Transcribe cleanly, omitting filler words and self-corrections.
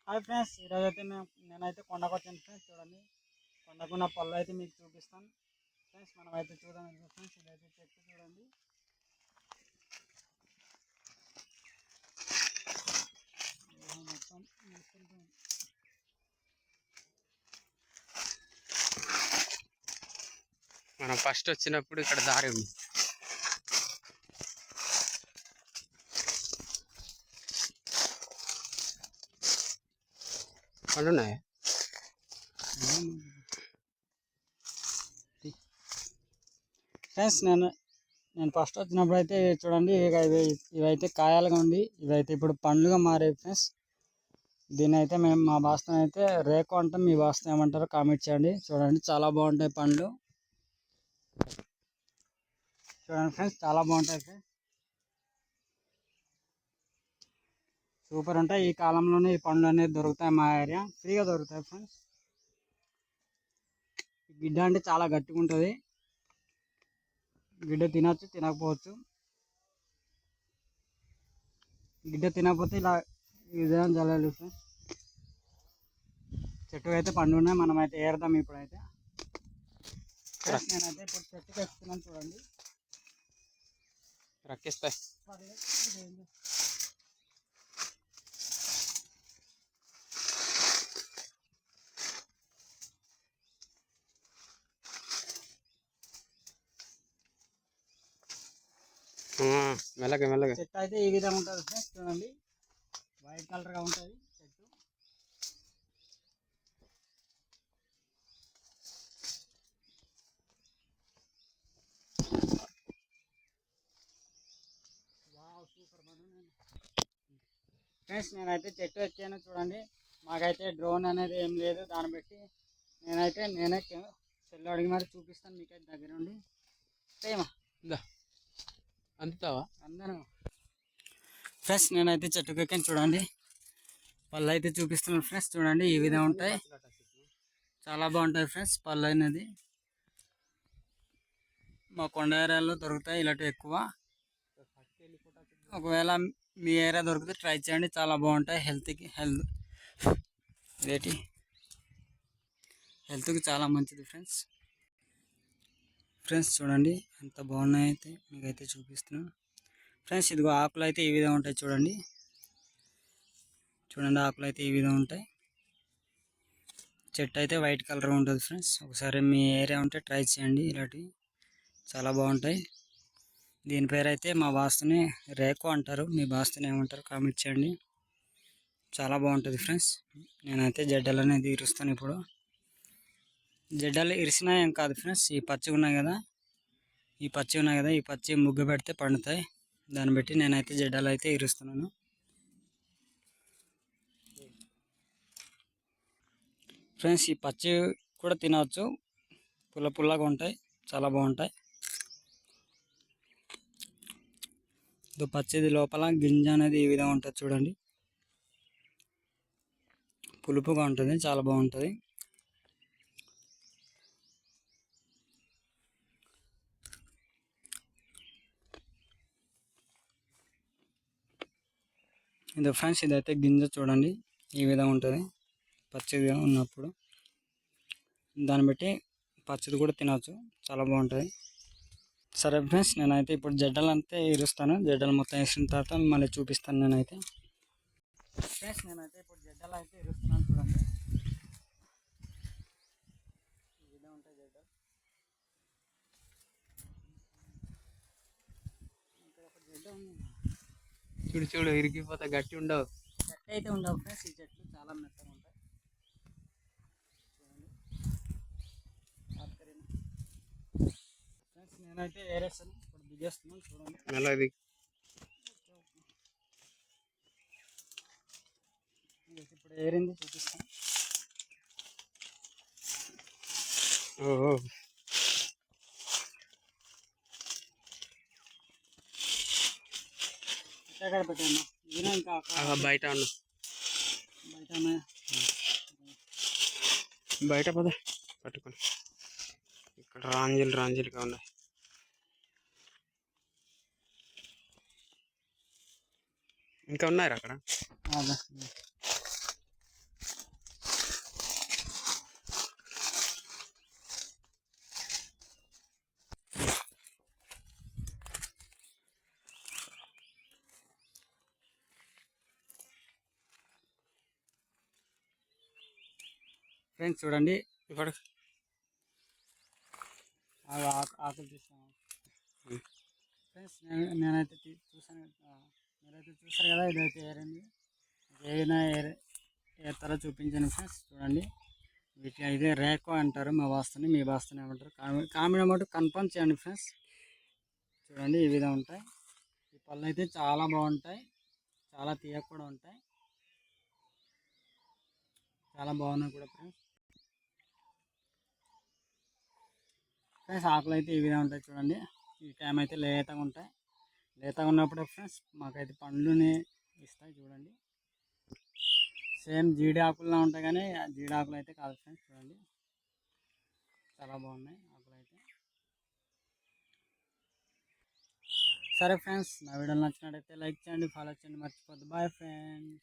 Hi friends, ఈరోజు అయితే నేనైతే కొండకు వచ్చాను ఫ్రెండ్స్. చూడండి, కొండకున్న పళ్ళు అయితే మీకు చూపిస్తాను ఫ్రెండ్స్. మనం అయితే చూద్దాం ఫ్రెండ్స్. ఇదైతే చెట్టు చూడండి. మొత్తం మనం ఫస్ట్ వచ్చినప్పుడు ఇక్కడ దారి ఉంది. పళ్ళు ఉన్నాయా? ఫ్రెండ్స్, నేను ఫస్ట్ వచ్చినప్పుడు అయితే చూడండి, ఇవైతే కాయలుగా ఉండి ఇవైతే ఇప్పుడు పండ్లుగా మారాయి ఫ్రెండ్స్. దీని అయితే మేము మా భాషతో అయితే రేకు అంటాం. మీ భాషతో ఏమంటారో కామెంట్ చేయండి. చూడండి, చాలా బాగుంటాయి పండ్లు. చూడండి ఫ్రెండ్స్, చాలా బాగుంటాయి ఫ్రెండ్స్. సూపర్ ఉంటాయి. ఈ కాలంలోనే ఈ పండ్లు అనేది దొరుకుతాయి. మా ఏరియా ఫ్రీగా దొరుకుతాయి ఫ్రెండ్స్. గిడ్డ అంటే చాలా గట్టిగా ఉంటుంది. గిడ్డ తినచ్చు, తినకపోవచ్చు. గిడ్డ తినకపోతే ఇలా ఈ విధంగా జల్లాలి ఫ్రెండ్స్. చెట్టు అయితే పండు ఉన్నాయి. మనం అయితే ఏరుదాం ఇప్పుడైతే. నేనైతే ఇప్పుడు చెట్టుకి ఎక్కుతున్నాను చూడండి. రక్కిస్తాయి. మెల్లగా మెల్లగా. చెట్టు అయితే ఈ విధంగా ఉంటుంది ఫ్రెండ్స్. చూడండి, వైట్ కలర్గా ఉంటుంది చెట్టు. ఫ్రెండ్స్, నేనైతే చెట్టు ఎక్కాను చూడండి. మాకైతే డ్రోన్ అనేది ఏం లేదు. దాన్ని బట్టి నేనే సెల్ అడిగి మరి చూపిస్తాను మీకైతే దగ్గర ఉండి. సేమా అందుతావా? అందరూ ఫ్రెండ్స్, నేనైతే చెట్టుకు ఎక్కాను చూడండి. పళ్ళు అయితే చూపిస్తున్నాను ఫ్రెండ్స్. చూడండి, ఈ విధంగా ఉంటాయి. చాలా బాగుంటాయి ఫ్రెండ్స్. పళ్ళు అనేది మా కొండ ఏరియాలో దొరుకుతాయి ఇలాంటివి ఎక్కువ. ఒకవేళ మీ ఏరియా దొరికితే ట్రై చేయండి, చాలా బాగుంటాయి. హెల్త్కి చాలా మంచిది ఫ్రెండ్స్. చూడండి ఎంత బాగున్నాయి. అయితే మీకైతే చూపిస్తున్నాను ఫ్రెండ్స్. ఇదిగో ఆకులు అయితే ఈ విధంగా ఉంటాయి చూడండి. ఆకులు అయితే ఈ విధంగా ఉంటాయి. చెట్టు అయితే వైట్ కలర్ ఉంటుంది ఫ్రెండ్స్. ఒకసారి మీ ఏరియా ఉంటే ట్రై చేయండి. ఇలాంటివి చాలా బాగుంటాయి. దీని పేరు అయితే మా భాషతోనే రేకు అంటారు. మీ భాషతోనే ఏమంటారు కామెంట్ చేయండి. చాలా బాగుంటుంది ఫ్రెండ్స్. నేనైతే జడ్డలు అనేది ఇరుస్తాను ఇప్పుడు. జడ్డలు ఇరిసినా ఏం కాదు ఫ్రెండ్స్. ఈ పచ్చి ఉన్నాయి కదా, ఈ పచ్చి ముగ్గు పెడితే పండుతాయి. దాన్ని బట్టి నేనైతే జడ్డలు అయితే ఇరుస్తున్నాను ఫ్రెండ్స్. ఈ పచ్చి కూడా తినవచ్చు, పుల్లగా ఉంటాయి, చాలా బాగుంటాయి. ఇది పచ్చిది, లోపల గింజ అనేది ఈ విధంగా ఉంటుంది చూడండి. పులుపుగా ఉంటుంది, చాలా బాగుంటుంది. ఇది ఫ్రెండ్స్, ఇదైతే గింజ చూడండి ఈ విధంగా ఉంటుంది. పచ్చిగా ఉన్నప్పుడు దాన్ని బట్టి పచ్చిది కూడా తినవచ్చు, చాలా బాగుంటుంది. సరే ఫ్రెండ్స్, నేనైతే ఇప్పుడు జడ్డలు అంతే ఇరుస్తాను. జడ్డలు మొత్తం వేసిన తర్వాత మళ్ళీ చూపిస్తాను. నేనైతే ఇప్పుడు జడ్డలు అయితే ఇరుస్తున్నాను చూడండి. ఈ విధంగా ఉంటాయి జడ్డలు. ఇక్కడ ఒక జడ్డ ఉంది. చూడు ఇరిగిపోతే గట్టి ఉండవు. గట్టి అయితే ఉండవు ఫ్రెండ్స్. ఈ చెట్లు చాలా మెత్తగా ఉంటాయి చూడండి. ఫ్రెండ్స్, నేనైతే ఏరేస్తాను. ఇప్పుడు దిగేస్తున్నాను చూడండి. మెల్లది. ఇప్పుడు ఏరింది చూపిస్తాను. ఓహో, ఎక్కడ పెట్టాను ఈయన ఇంకా బయట పద పట్టుకొని. ఇక్కడ రాంజిల్గా ఉన్నాయి. ఇంకా ఉన్నాయి అక్కడ. ఫ్రెండ్స్ చూడండి, ఇప్పుడు ఆకులు తీస్తాను. ఫ్రెండ్స్ నేనైతే చూసాను, మీరైతే చూసారు కదా, ఇదైతే ఏరండి. ఏదైనా ఏస్తారో చూపించాను ఫ్రెండ్స్. చూడండి, వీటిని ఇదే రేకు అంటారు మా భాషని, మీ భాషని ఏమంటారు కామెంట్ మటు కన్ఫర్మ్ చేయండి ఫ్రెండ్స్. చూడండి, ఈ విధంగా ఉంటాయి. ఈ పళ్ళు అయితే చాలా బాగుంటాయి, చాలా తీయగా కూడా ఉంటాయి, చాలా బాగున్నాయి కూడా ఫ్రెండ్స్. ఫ్రెండ్స్ ఆకులు అయితే ఈ విధంగా ఉంటాయి చూడండి. ఈ టైం అయితే లేతగా ఉంటాయి. లేతగా ఉన్నప్పుడే ఫ్రెండ్స్ మాకైతే పండ్లుని ఇస్తాయి. చూడండి, సేమ్ జీడి ఆకుల్లో ఉంటాయి, కానీ జీడి ఆకులు అయితే కాదు ఫ్రెండ్స్. చూడండి, చాలా బాగున్నాయి ఆకులు అయితే. సరే ఫ్రెండ్స్, నా వీడియోలు నచ్చినట్టయితే లైక్ చేయండి, ఫాలో చేయండి, మర్చిపోద్దు. Bye friends.